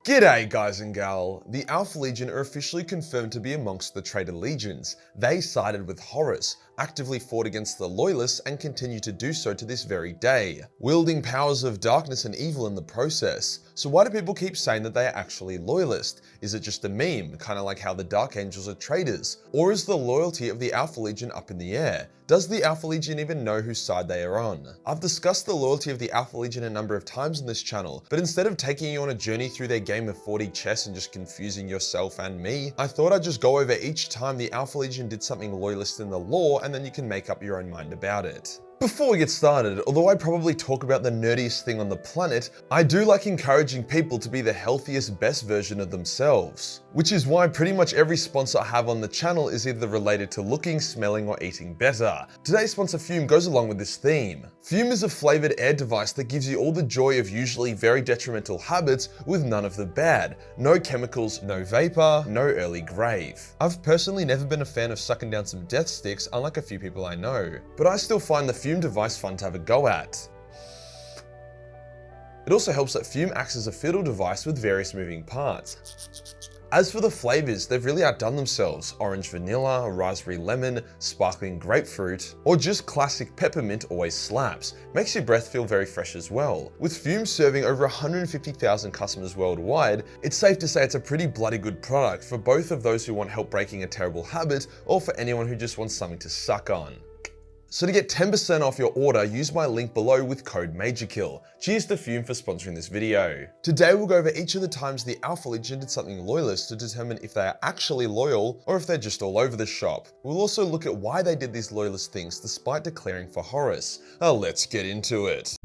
G'day guys and gal, the Alpha Legion are officially confirmed to be amongst the traitor legions. They sided with Horus, actively fought against the Loyalists and continue to do so to this very day, wielding powers of darkness and evil in the process. So why do people keep saying that they are actually Loyalist? Is it just a meme, kinda like how the Dark Angels are traitors? Or is the loyalty of the Alpha Legion up in the air? Does the Alpha Legion even know whose side they are on? I've discussed the loyalty of the Alpha Legion a number of times on this channel, but instead of taking you on a journey through their game of 40 chess and just confusing yourself and me, I thought I'd just go over each time the Alpha Legion did something Loyalist in the lore, and then you can make up your own mind about it. Before we get started, although I probably talk about the nerdiest thing on the planet, I do like encouraging people to be the healthiest, best version of themselves. Which is why pretty much every sponsor I have on the channel is either related to looking, smelling, or eating better. Today's sponsor Fume goes along with this theme. Fume is a flavored air device that gives you all the joy of usually very detrimental habits with none of the bad. No chemicals, no vapor, no early grave. I've personally never been a fan of sucking down some death sticks, unlike a few people I know, but I still find the Fume device fun to have a go at. It also helps that Fume acts as a fiddle device with various moving parts. As for the flavors, they've really outdone themselves. Orange vanilla, raspberry lemon, sparkling grapefruit, or just classic peppermint always slaps. Makes your breath feel very fresh as well. With Fume serving over 150,000 customers worldwide, it's safe to say it's a pretty bloody good product for both of those who want help breaking a terrible habit or for anyone who just wants something to suck on. So to get 10% off your order, use my link below with code Majorkill. Cheers to Fume for sponsoring this video. Today we'll go over each of the times the Alpha Legion did something Loyalist to determine if they are actually loyal or if they're just all over the shop. We'll also look at why they did these Loyalist things despite declaring for Horus. Let's get into it.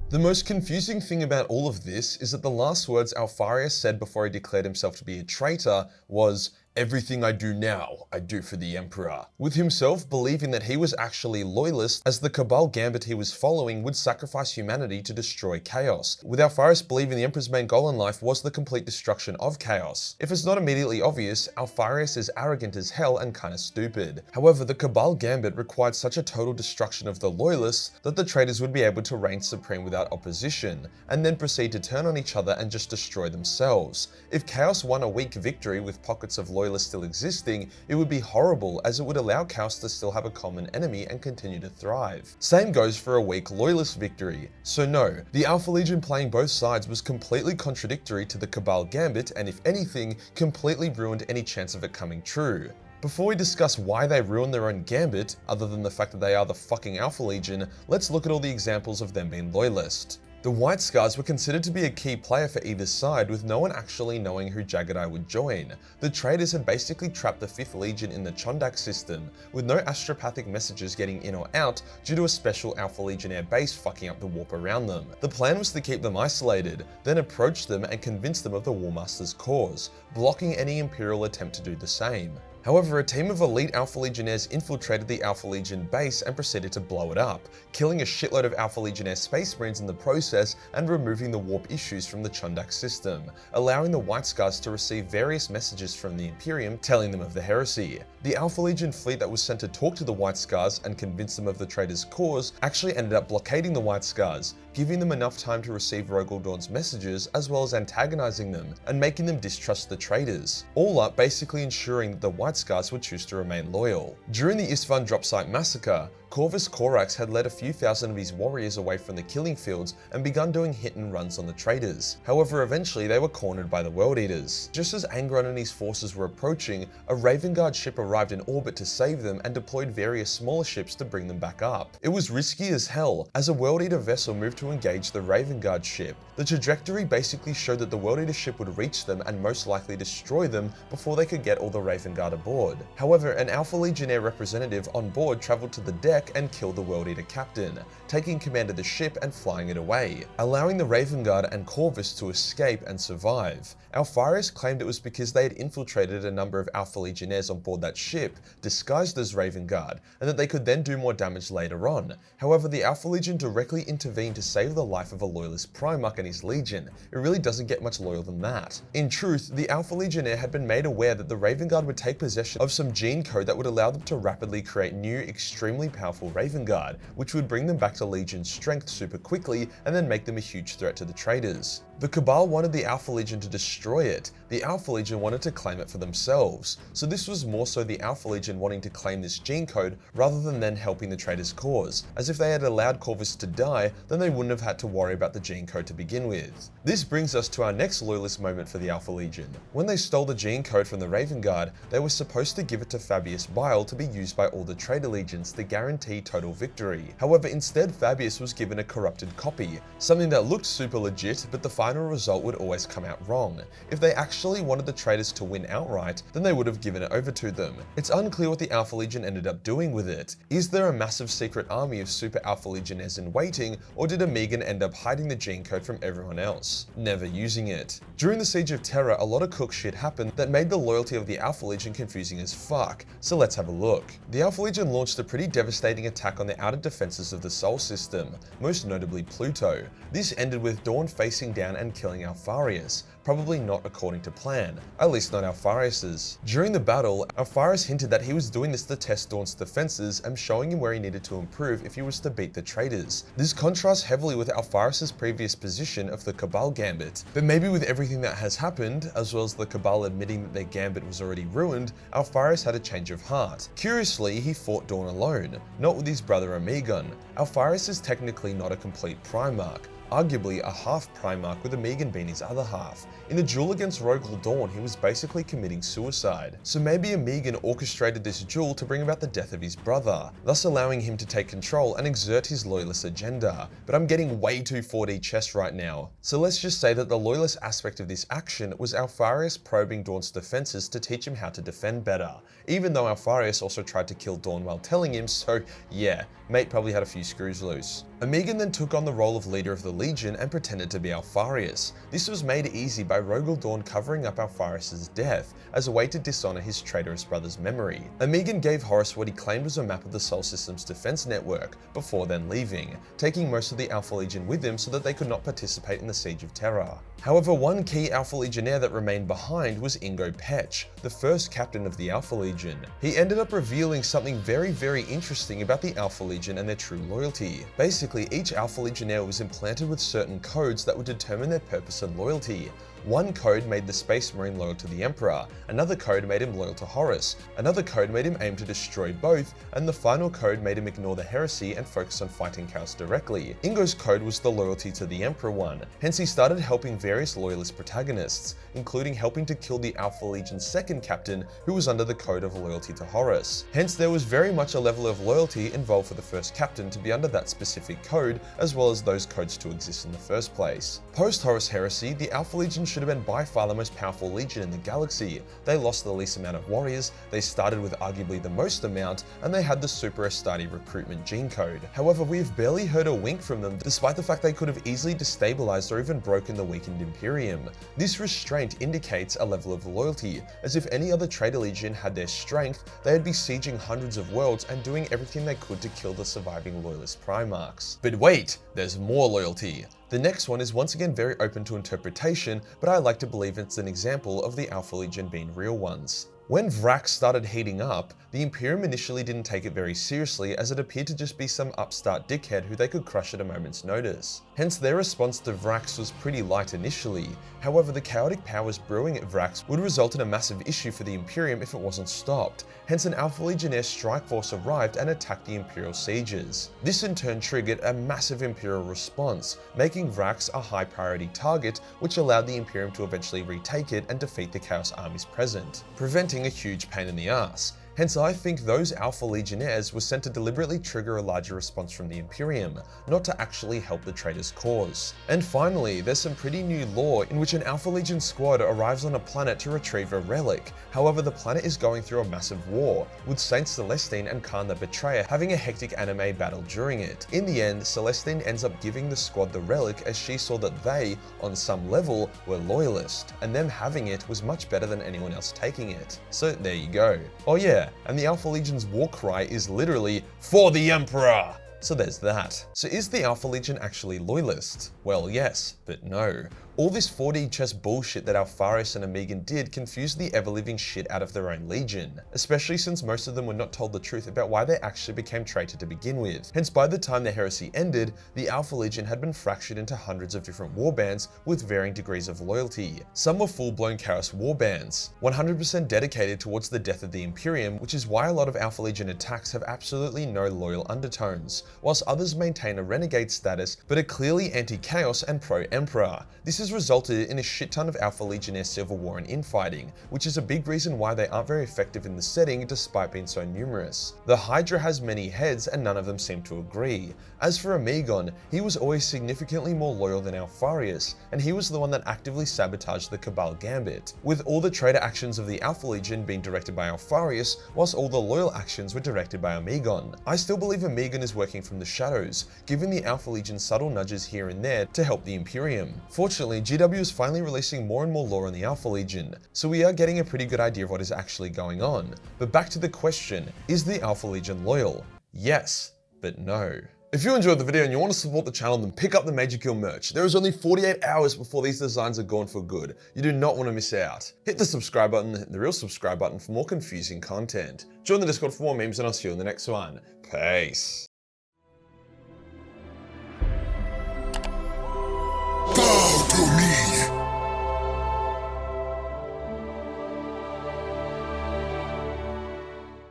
The most confusing thing about all of this is that the last words Alfarius said before he declared himself to be a traitor was, "Everything I do now, I do for the Emperor," with himself believing that he was actually Loyalist, as the Cabal Gambit he was following would sacrifice humanity to destroy chaos, with Alfarius believing the Emperor's main goal in life was the complete destruction of chaos. If it's not immediately obvious, Alfarius is arrogant as hell and kinda stupid. However, the Cabal Gambit required such a total destruction of the Loyalists that the traitors would be able to reign supreme without opposition, and then proceed to turn on each other and just destroy themselves. If chaos won a weak victory with pockets of Loyalists still existing, it would be horrible, as it would allow chaos to still have a common enemy and continue to thrive. Same goes for a weak Loyalist victory. So no, the Alpha Legion playing both sides was completely contradictory to the Cabal Gambit, and if anything, completely ruined any chance of it coming true. Before we discuss why they ruined their own gambit, other than the fact that they are the fucking Alpha Legion, let's look at all the examples of them being Loyalist. The White Scars were considered to be a key player for either side, with no one actually knowing who Jagged-Eye would join. The traitors had basically trapped the 5th Legion in the Chondak system, with no astropathic messages getting in or out due to a special Alpha Legionnaire base fucking up the warp around them. The plan was to keep them isolated, then approach them and convince them of the War Master's cause, blocking any Imperial attempt to do the same. However, a team of elite Alpha Legionnaires infiltrated the Alpha Legion base and proceeded to blow it up, killing a shitload of Alpha Legionnaire Space Marines in the process and removing the warp issues from the Chondak system, allowing the White Scars to receive various messages from the Imperium telling them of the heresy. The Alpha Legion fleet that was sent to talk to the White Scars and convince them of the traitors' cause actually ended up blockading the White Scars, giving them enough time to receive Rogal Dawn's messages as well as antagonizing them and making them distrust the traitors, all up basically ensuring that the White Scars would choose to remain loyal. During the Isfahan drop site massacre, Corvus Corax had led a few thousand of his warriors away from the killing fields and begun doing hit and runs on the traitors. However, eventually they were cornered by the World Eaters. Just as Angron and his forces were approaching, a Raven Guard ship arrived in orbit to save them and deployed various smaller ships to bring them back up. It was risky as hell, as a World Eater vessel moved to engage the Raven Guard ship. The trajectory basically showed that the World Eater ship would reach them and most likely destroy them before they could get all the Raven Guard aboard. However, an Alpha Legionnaire representative on board traveled to the deck and killed the World Eater captain, taking command of the ship and flying it away, allowing the Raven Guard and Corvus to escape and survive. Alfarius claimed it was because they had infiltrated a number of Alpha Legionnaires on board that ship, disguised as Raven Guard, and that they could then do more damage later on. However, the Alpha Legion directly intervened to save the life of a Loyalist Primarch and his Legion. It really doesn't get much loyal than that. In truth, the Alpha Legionnaire had been made aware that the Raven Guard would take possession of some gene code that would allow them to rapidly create new, extremely powerful powerful Raven Guard, which would bring them back to Legion's strength super quickly and then make them a huge threat to the Traitors. The Cabal wanted the Alpha Legion to destroy it. The Alpha Legion wanted to claim it for themselves. So this was more so the Alpha Legion wanting to claim this gene code rather than then helping the Traitors' cause, as if they had allowed Corvus to die, then they wouldn't have had to worry about the gene code to begin with. This brings us to our next Loyalist moment for the Alpha Legion. When they stole the gene code from the Raven Guard, they were supposed to give it to Fabius Bile to be used by all the Traitor Legions to guarantee total victory. However, instead Fabius was given a corrupted copy, something that looked super legit, but the final result would always come out wrong. If they actually wanted the Traitors to win outright, then they would have given it over to them. It's unclear what the Alpha Legion ended up doing with it. Is there a massive secret army of Super Alpha Legionnaires in waiting, or did Amigan end up hiding the gene code from everyone else, never using it? During the Siege of Terra, a lot of cook shit happened that made the loyalty of the Alpha Legion confusing as fuck, so let's have a look. The Alpha Legion launched a pretty devastating attack on the outer defenses of the Sol system, most notably Pluto. This ended with Dawn facing down and killing Alpharius, probably not according to plan, at least not Alpharius's. During the battle, Alpharius hinted that he was doing this to test Dawn's defenses and showing him where he needed to improve if he was to beat the Traitors. This contrasts heavily with Alpharius's previous position of the Cabal Gambit, but maybe with everything that has happened, as well as the Cabal admitting that their Gambit was already ruined, Alpharius had a change of heart. Curiously, he fought Dawn alone, not with his brother Amigan. Alpharius is technically not a complete Primarch, arguably a half Primarch with Amigan being his other half. In the duel against Rogel Dawn, he was basically committing suicide. So maybe Amigan orchestrated this duel to bring about the death of his brother, thus allowing him to take control and exert his Loyalist agenda. But I'm getting way too 4D chess right now. So let's just say that the Loyalist aspect of this action was Alpharius probing Dawn's defenses to teach him how to defend better, even though Alpharius also tried to kill Dawn while telling him, so yeah, mate probably had a few screws loose. Amigan then took on the role of leader of the Legion and pretended to be Alpharius. This was made easy by Rogel Dawn covering up Alpharius' death as a way to dishonor his traitorous brother's memory. Amigan gave Horus what he claimed was a map of the Sol System's defense network, before then leaving, taking most of the Alpha Legion with him so that they could not participate in the Siege of Terra. However, one key Alpha Legionnaire that remained behind was Ingo Petch, the first captain of the Alpha Legion. He ended up revealing something very interesting about the Alpha Legion and their true loyalty. Basically, each Alpha Legionnaire was implanted with certain codes that would determine their purpose and loyalty. One code made the Space Marine loyal to the Emperor, another code made him loyal to Horus, another code made him aim to destroy both, and the final code made him ignore the heresy and focus on fighting Chaos directly. Ingo's code was the loyalty to the Emperor one, hence he started helping various Loyalist protagonists, including helping to kill the Alpha Legion's second captain, who was under the code of loyalty to Horus. Hence there was very much a level of loyalty involved for the first captain to be under that specific code, as well as those codes to exist in the first place. Post-Horus Heresy, the Alpha Legion should have been by far the most powerful legion in the galaxy. They lost the least amount of warriors, they started with arguably the most amount, and they had the Super Astarte recruitment gene code. However, we have barely heard a wink from them, despite the fact they could have easily destabilized or even broken the weakened Imperium. This restraint indicates a level of loyalty, as if any other traitor legion had their strength, they'd be sieging hundreds of worlds and doing everything they could to kill the surviving Loyalist Primarchs. But wait, there's more loyalty. The next one is once again very open to interpretation, but I like to believe it's an example of the Alpha Legion being real ones. When Vrax started heating up, the Imperium initially didn't take it very seriously, as it appeared to just be some upstart dickhead who they could crush at a moment's notice. Hence their response to Vrax was pretty light initially. However, the chaotic powers brewing at Vrax would result in a massive issue for the Imperium if it wasn't stopped. Hence an Alpha Legionnaire strike force arrived and attacked the Imperial sieges. This in turn triggered a massive Imperial response, making Vrax a high priority target, which allowed the Imperium to eventually retake it and defeat the Chaos armies present, preventing a huge pain in the ass. Hence I think those Alpha Legionnaires were sent to deliberately trigger a larger response from the Imperium, not to actually help the Traitors' cause. And finally, there's some pretty new lore in which an Alpha Legion squad arrives on a planet to retrieve a relic. However, the planet is going through a massive war, with Saint Celestine and Khan the Betrayer having a hectic anime battle during it. In the end, Celestine ends up giving the squad the relic as she saw that they, on some level, were Loyalist, and them having it was much better than anyone else taking it. So there you go. Oh yeah, and the Alpha Legion's war cry is literally, "For the Emperor!" So there's that. So is the Alpha Legion actually Loyalist? Well, yes, but no. All this 4D chess bullshit that Alpharius and Amigan did confused the ever-living shit out of their own legion, especially since most of them were not told the truth about why they actually became traitor to begin with. Hence, by the time the heresy ended, the Alpha Legion had been fractured into hundreds of different warbands with varying degrees of loyalty. Some were full-blown Chaos warbands, 100% dedicated towards the death of the Imperium, which is why a lot of Alpha Legion attacks have absolutely no loyal undertones, whilst others maintain a renegade status but are clearly anti-Chaos and pro-Emperor. This has resulted in a shit ton of Alpha Legionnaire civil war and infighting, which is a big reason why they aren't very effective in the setting despite being so numerous. The Hydra has many heads and none of them seem to agree. As for Amigon, he was always significantly more loyal than Alpharius, and he was the one that actively sabotaged the Cabal Gambit, with all the traitor actions of the Alpha Legion being directed by Alpharius, whilst all the loyal actions were directed by Amigon. I still believe Amigon is working from the shadows, giving the Alpha Legion subtle nudges here and there to help the Imperium. Fortunately, GW is finally releasing more and more lore on the Alpha Legion, so we are getting a pretty good idea of what is actually going on. But back to the question, is the Alpha Legion loyal? Yes, but no. If you enjoyed the video and you want to support the channel, then pick up the Majorkill merch. There is only 48 hours before these designs are gone for good. You do not want to miss out. Hit the subscribe button, hit the real subscribe button for more confusing content. Join the Discord for more memes, and I'll see you in the next one. Peace.